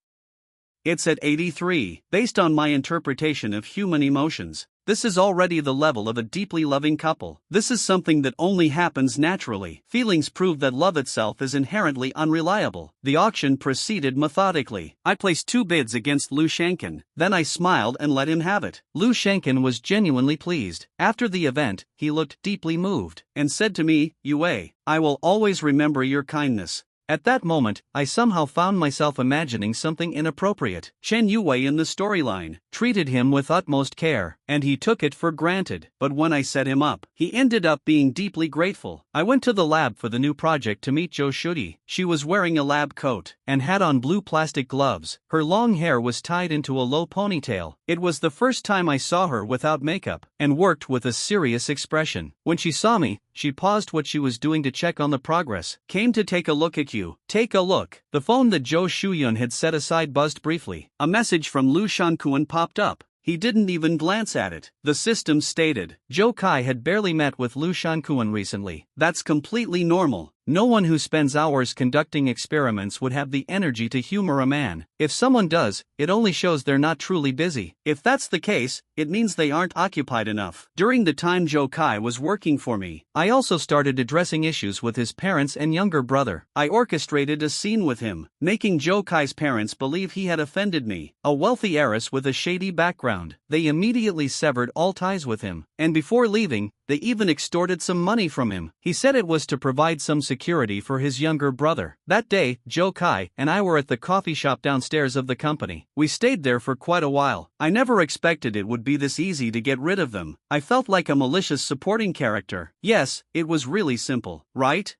It's at 83. Based on my interpretation of human emotions, this is already the level of a deeply loving couple. This is something that only happens naturally. Feelings prove that love itself is inherently unreliable. The auction proceeded methodically. I placed 2 bids against Lu Shanken, then I smiled and let him have it. Lu Shanken was genuinely pleased. After the event, he looked deeply moved, and said to me, Yue, I will always remember your kindness. At that moment, I somehow found myself imagining something inappropriate. Chen Yue in the storyline treated him with utmost care, and he took it for granted. But when I set him up, he ended up being deeply grateful. I went to the lab for the new project to meet Zhou Shudi. She was wearing a lab coat and had on blue plastic gloves. Her long hair was tied into a low ponytail. It was the first time I saw her without makeup, and worked with a serious expression. When she saw me, she paused what she was doing to check on the progress. Came to take a look at you. Take a look. The phone that Zhou Shuyun had set aside buzzed briefly. A message from Lu Shankuan popped up. He didn't even glance at it. The system stated, Zhou Kai had barely met with Lu Shankuan recently. That's completely normal. No one who spends hours conducting experiments would have the energy to humor a man. If someone does, it only shows they're not truly busy. If that's the case, it means they aren't occupied enough. During the time Zhou Kai was working for me, I also started addressing issues with his parents and younger brother. I orchestrated a scene with him, making Zhou Kai's parents believe he had offended me, a wealthy heiress with a shady background. They immediately severed all ties with him, and before leaving, they even extorted some money from him. He said it was to provide some security for his younger brother. That day, Zhou Kai and I were at the coffee shop downstairs of the company. We stayed there for quite a while. I never expected it would be this easy to get rid of them. I felt like a malicious supporting character. Yes, it was really simple, right?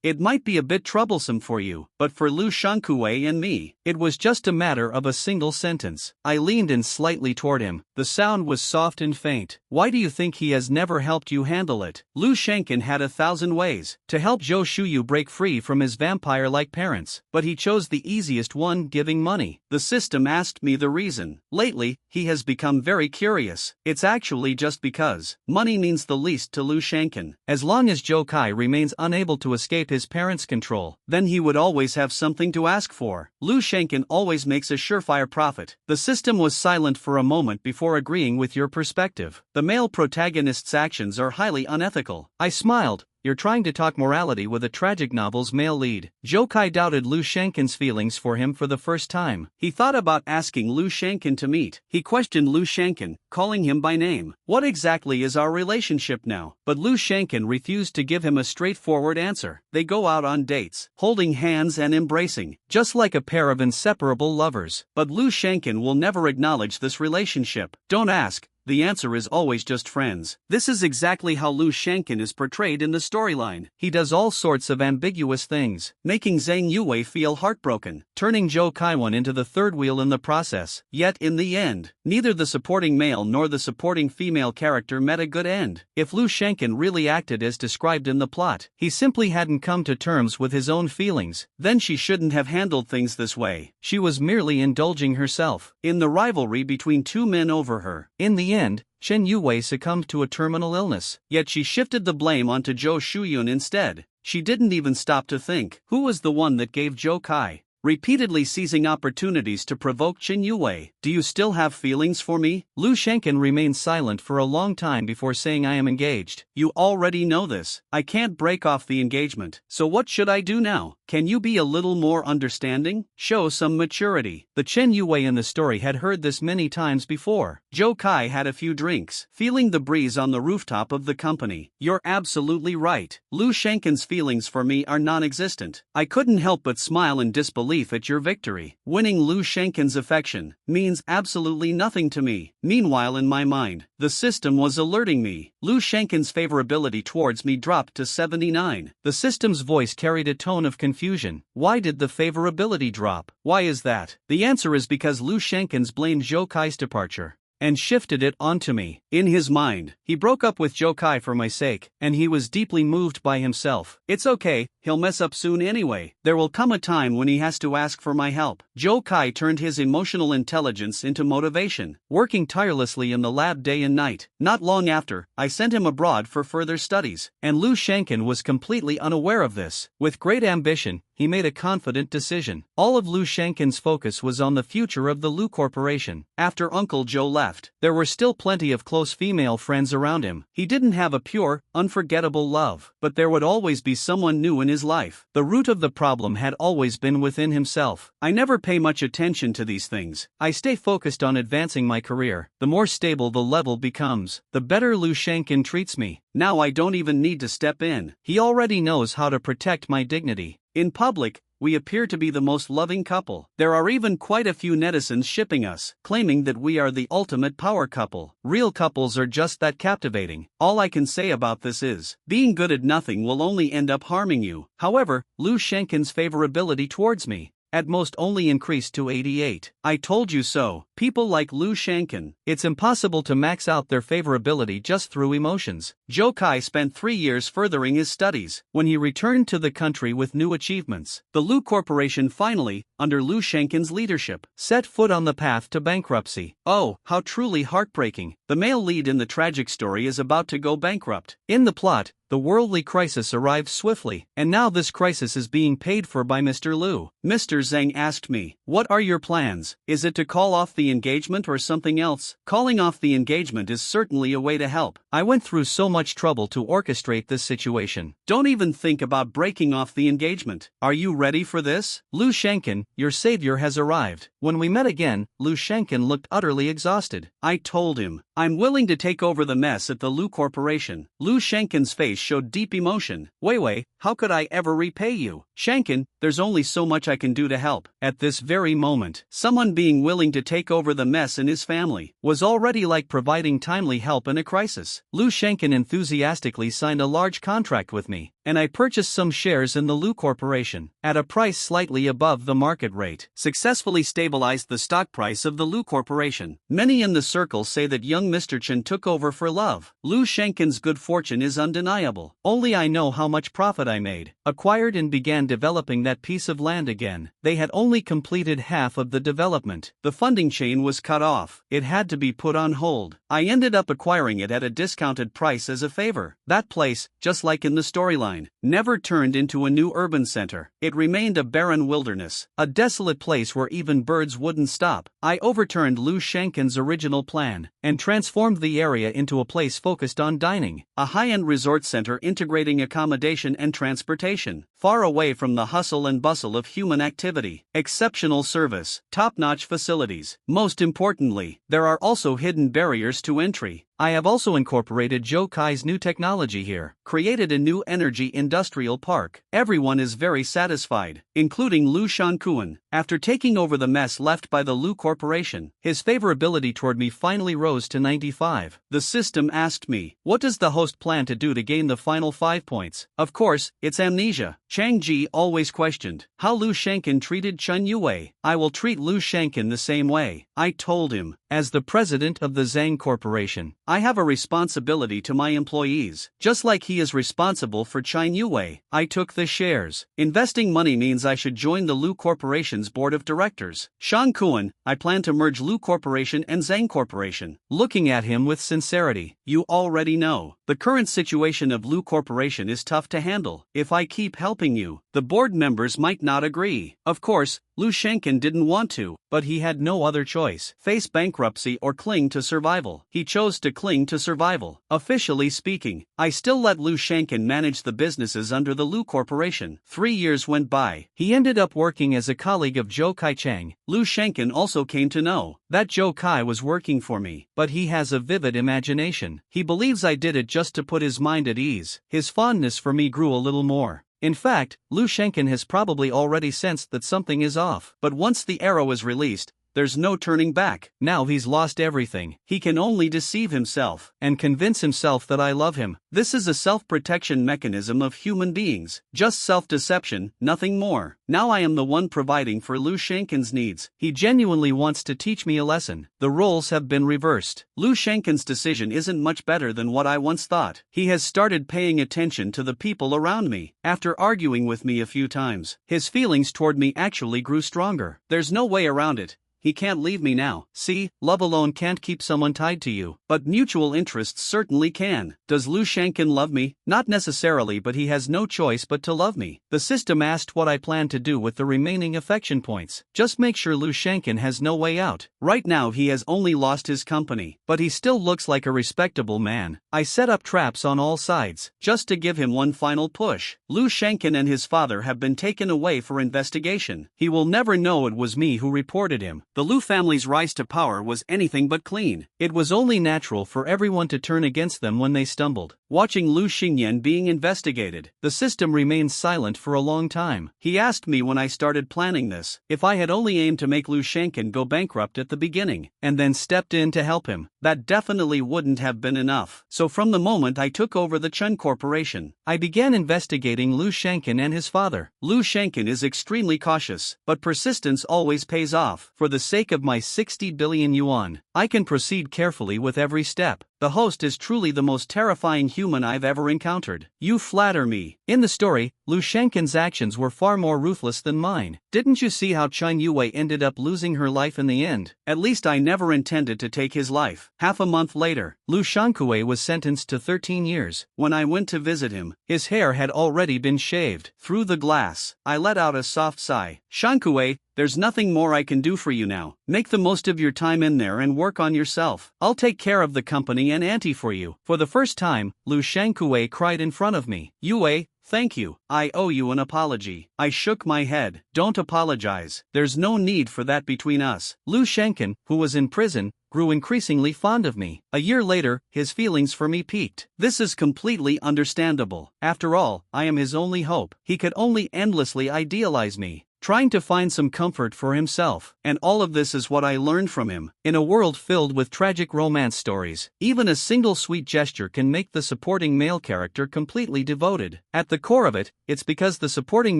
It might be a bit troublesome for you, but for Lu Shankue and me, it was just a matter of a single sentence. I leaned in slightly toward him. The sound was soft and faint. Why do you think he has never helped you handle it? Lu Shanken had 1,000 ways to help Zhou Shuyu break free from his vampire-like parents, but he chose the easiest one, giving money. The system asked me the reason. Lately, he has become very curious. It's actually just because money means the least to Lu Shanken. As long as Zhou Kai remains unable to escape his parents' control, then he would always have something to ask for. Lu Shanken always makes a surefire profit. The system was silent for a moment before agreeing with your perspective. The male protagonist's actions are highly unethical. I smiled. You're trying to talk morality with a tragic novel's male lead. Zhou Kai doubted Lu Shanken's feelings for him for the first time. He thought about asking Lu Shanken to meet. He questioned Lu Shanken, calling him by name. What exactly is our relationship now? But Lu Shanken refused to give him a straightforward answer. They go out on dates, holding hands and embracing, just like a pair of inseparable lovers. But Lu Shanken will never acknowledge this relationship. Don't ask. The answer is always just friends. This is exactly how Lu Shanken is portrayed in the storyline. He does all sorts of ambiguous things, making Zhang Yue feel heartbroken, turning Zhou Kaiwan into the third wheel in the process. Yet in the end, neither the supporting male nor the supporting female character met a good end. If Lu Shanken really acted as described in the plot, he simply hadn't come to terms with his own feelings, then she shouldn't have handled things this way. She was merely indulging herself in the rivalry between two men over her. In the end, Chen Yue succumbed to a terminal illness, yet she shifted the blame onto Zhou Shuyun instead. She didn't even stop to think, who was the one that gave Zhou Kai? Repeatedly seizing opportunities to provoke Chen Yue. Do you still have feelings for me? Lu Shanken remained silent for a long time before saying, I am engaged. You already know this. I can't break off the engagement. So what should I do now? Can you be a little more understanding? Show some maturity. The Chen Yue in the story had heard this many times before. Zhou Kai had a few drinks, feeling the breeze on the rooftop of the company. You're absolutely right. Lu Shanken's feelings for me are non-existent. I couldn't help but smile in disbelief at your victory. Winning Lu Shanken's affection means absolutely nothing to me. Meanwhile, in my mind, the system was alerting me. Lu Shanken's favorability towards me dropped to 79. The system's voice carried a tone of confusion. Why did the favorability drop? Why is that? The answer is because Lu Shanken's blamed Zhou Kai's departure and shifted it onto me. In his mind, he broke up with Zhou Kai for my sake, and he was deeply moved by himself. It's okay, he'll mess up soon anyway. There will come a time when he has to ask for my help. Zhou Kai turned his emotional intelligence into motivation, working tirelessly in the lab day and night. Not long after, I sent him abroad for further studies, and Lu Shanken was completely unaware of this. With great ambition, he made a confident decision. All of Lu Shanken's focus was on the future of the Lu Corporation. After Uncle Joe left, there were still plenty of close female friends around him. He didn't have a pure, unforgettable love, but there would always be someone new in his life. The root of the problem had always been within himself. I never pay much attention to these things. I stay focused on advancing my career. The more stable the level becomes, the better Lu Shanken treats me. Now I don't even need to step in. He already knows how to protect my dignity. In public, we appear to be the most loving couple. There are even quite a few netizens shipping us, claiming that we are the ultimate power couple. Real couples are just that captivating. All I can say about this is, being good at nothing will only end up harming you. However, Lu Shanken's favorability towards me at most only increased to 88. I told you so. People like Lu Shanken, it's impossible to max out their favorability just through emotions. Zhou Kai spent 3 years furthering his studies. When he returned to the country with new achievements, the Lu Corporation finally, under Lu Shanken's leadership, set foot on the path to bankruptcy. Oh, how truly heartbreaking. The male lead in the tragic story is about to go bankrupt. In the plot, the worldly crisis arrived swiftly, and now this crisis is being paid for by Mr. Lu. Mr. Zhang asked me, what are your plans? Is it to call off the engagement or something else? Calling off the engagement is certainly a way to help. I went through so much trouble to orchestrate this situation. Don't even think about breaking off the engagement. Are you ready for this? Lu Shanken, your savior has arrived. When we met again, Lu Shanken looked utterly exhausted. I told him, I'm willing to take over the mess at the Lu Corporation. Lu Shanken's face showed deep emotion. Wei Wei, how could I ever repay you? Shanken, there's only so much I can do to help. At this very moment, someone being willing to take over the mess in his family was already like providing timely help in a crisis. Lu Shanken enthusiastically signed a large contract with me, and I purchased some shares in the Lu Corporation at a price slightly above the market rate. Successfully stabilized the stock price of the Lu Corporation. Many in the circle say that young Mr. Chen took over for love. Lu Shanken's good fortune is undeniable. Only I know how much profit I made. Acquired and began developing that piece of land again. They had only completed half of the development. The funding chain was cut off. It had to be put on hold. I ended up acquiring it at a discounted price as a favor. That place, just like in the storyline, never turned into a new urban center. It remained a barren wilderness, a desolate place where even birds wouldn't stop. I overturned Lu Shanken's original plan and transformed the area into a place focused on dining, a high-end resort center integrating accommodation and transportation, far away from the hustle and bustle of human activity. Exceptional service, top-notch facilities. Most importantly, there are also hidden barriers to entry. I have also incorporated Joe Kai's new technology here, created a new energy industrial park. Everyone is very satisfied, including Lu Shankuen. After taking over the mess left by the Lu Corporation, his favorability toward me finally rose to 95. The system asked me, what does the host plan to do to gain the final 5 points? Of course, it's amnesia. Chang Ji always questioned how Lu Shanken treated Chen Yue. I will treat Lu Shanken the same way, I told him. As the president of the Zhang Corporation, I have a responsibility to my employees, just like he is responsible for Chen Yue. I took the shares. Investing money means I should join the Lu Corporation's board of directors. Shankuen, I plan to merge Lu Corporation and Zhang Corporation. Looking at him with sincerity, you already know. The current situation of Lu Corporation is tough to handle. If I keep helping you, the board members might not agree. Of course, Lu Shanken didn't want to, but he had no other choice. Face bankruptcy or cling to survival. He chose to cling to survival. Officially speaking, I still let Lu Shanken manage the businesses under the Lu Corporation. 3 years went by. He ended up working as a colleague of Zhou Kai Chang. Lu Shanken also came to know that Zhou Kai was working for me, but he has a vivid imagination. He believes I did it just to put his mind at ease. His fondness for me grew a little more. In fact, Lu Shanken has probably already sensed that something is off. But once the arrow is released, there's no turning back. Now he's lost everything. He can only deceive himself and convince himself that I love him. This is a self-protection mechanism of human beings. Just self-deception, nothing more. Now I am the one providing for Lu Shanken's needs. He genuinely wants to teach me a lesson. The roles have been reversed. Lu Shanken's decision isn't much better than what I once thought. He has started paying attention to the people around me. After arguing with me a few times, his feelings toward me actually grew stronger. There's no way around it. He can't leave me now. See, love alone can't keep someone tied to you, but mutual interests certainly can. Does Lu Shanken love me? Not necessarily, but he has no choice but to love me. The system asked what I plan to do with the remaining affection points. Just make sure Lu Shanken has no way out. Right now he has only lost his company, but he still looks like a respectable man. I set up traps on all sides, just to give him one final push. Lu Shanken and his father have been taken away for investigation. He will never know it was me who reported him. The Lu family's rise to power was anything but clean. It was only natural for everyone to turn against them when they stumbled. Watching Lu Xingyan being investigated, the system remained silent for a long time. He asked me when I started planning this if I had only aimed to make Lu Shanken go bankrupt at the beginning, and then stepped in to help him. That definitely wouldn't have been enough. So from the moment I took over the Chen Corporation, I began investigating Lu Shanken and his father. Lu Shanken is extremely cautious, but persistence always pays off. For the sake of my 60 billion yuan, I can proceed carefully with every step. The host is truly the most terrifying human I've ever encountered. You flatter me. In the story, Lu Shanken's actions were far more ruthless than mine. Didn't you see how Chen Yue ended up losing her life in the end? At least I never intended to take his life. Half a month later, Lu Shankue was sentenced to 13 years. When I went to visit him, his hair had already been shaved. Through the glass, I let out a soft sigh. Shankue, there's nothing more I can do for you now. Make the most of your time in there and work on yourself. I'll take care of the company and auntie for you. For the first time, Lu Shankue cried in front of me. Yue, Thank you, I owe you an apology. I shook my head. Don't apologize, there's no need for that between us. Lou Shenkin, who was in prison, grew increasingly fond of me. A year later, his feelings for me peaked. This is completely understandable. After all, I am his only hope. He could only endlessly idealize me, trying to find some comfort for himself. And all of this is what I learned from him. In a world filled with tragic romance stories, even a single sweet gesture can make the supporting male character completely devoted. At the core of it, it's because the supporting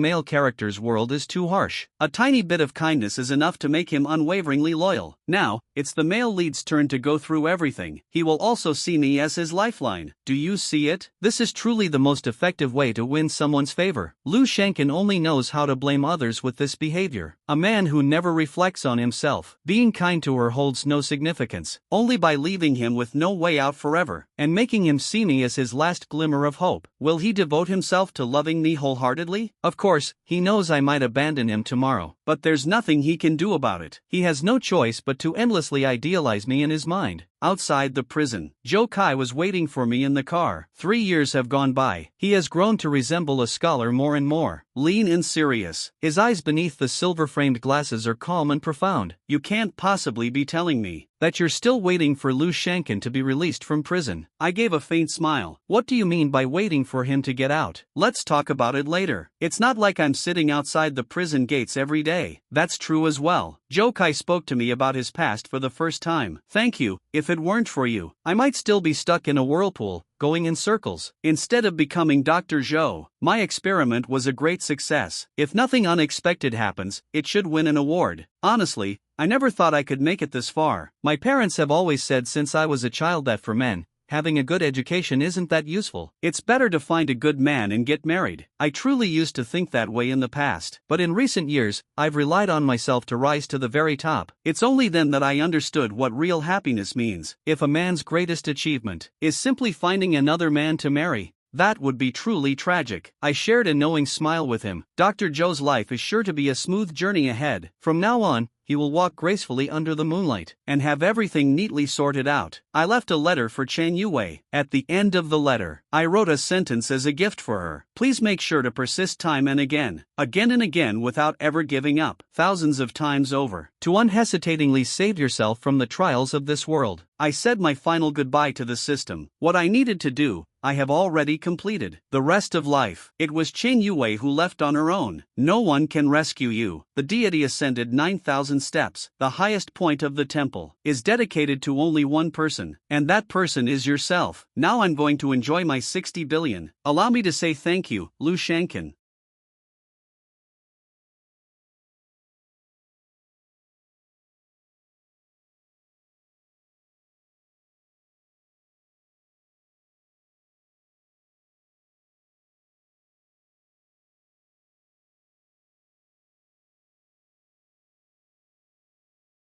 male character's world is too harsh. A tiny bit of kindness is enough to make him unwaveringly loyal. Now, it's the male lead's turn to go through everything. He will also see me as his lifeline. Do you see it? This is truly the most effective way to win someone's favor. Lou Shenkin only knows how to blame others with this behavior. A man who never reflects on himself. Being kind to her holds no significance, only by leaving him with no way out forever, and making him see me as his last glimmer of hope. Will he devote himself to loving me wholeheartedly? Of course, he knows I might abandon him tomorrow, but there's nothing he can do about it. He has no choice but to endlessly idealize me in his mind. Outside the prison, Joe Kai was waiting for me in the car. 3 years have gone by. He has grown to resemble a scholar more and more, lean and serious. His eyes beneath the silver-framed glasses are calm and profound. You can't possibly be telling me that you're still waiting for Lou Shenkin to be released from prison. I gave a faint smile. What do you mean by waiting for him to get out? Let's talk about it later. It's not like I'm sitting outside the prison gates every day. That's true as well. Joe Kai spoke to me about his past for the first time. Thank you. If it weren't for you, I might still be stuck in a whirlpool, going in circles. Instead of becoming Dr. Zhou, my experiment was a great success. If nothing unexpected happens, it should win an award. Honestly, I never thought I could make it this far. My parents have always said since I was a child that for men, having a good education isn't that useful. It's better to find a good man and get married. I truly used to think that way in the past, but in recent years, I've relied on myself to rise to the very top. It's only then that I understood what real happiness means. If a man's greatest achievement is simply finding another man to marry, that would be truly tragic. I shared a knowing smile with him. Dr. Zhou's life is sure to be a smooth journey ahead. From now on, he will walk gracefully under the moonlight and have everything neatly sorted out. I left a letter for Chen Yue. At the end of the letter, I wrote a sentence as a gift for her. Please make sure to persist time and again without ever giving up, thousands of times over, to unhesitatingly save yourself from the trials of this world. I said my final goodbye to the system. What I needed to do, I have already completed. The rest of life, it was Chen Yue who left on her own. No one can rescue you. The deity ascended 9,000 steps. The highest point of the temple is dedicated to only one person, and that person is yourself. Now I'm going to enjoy my 60 billion. Allow me to say thank you, Lou Shenkin.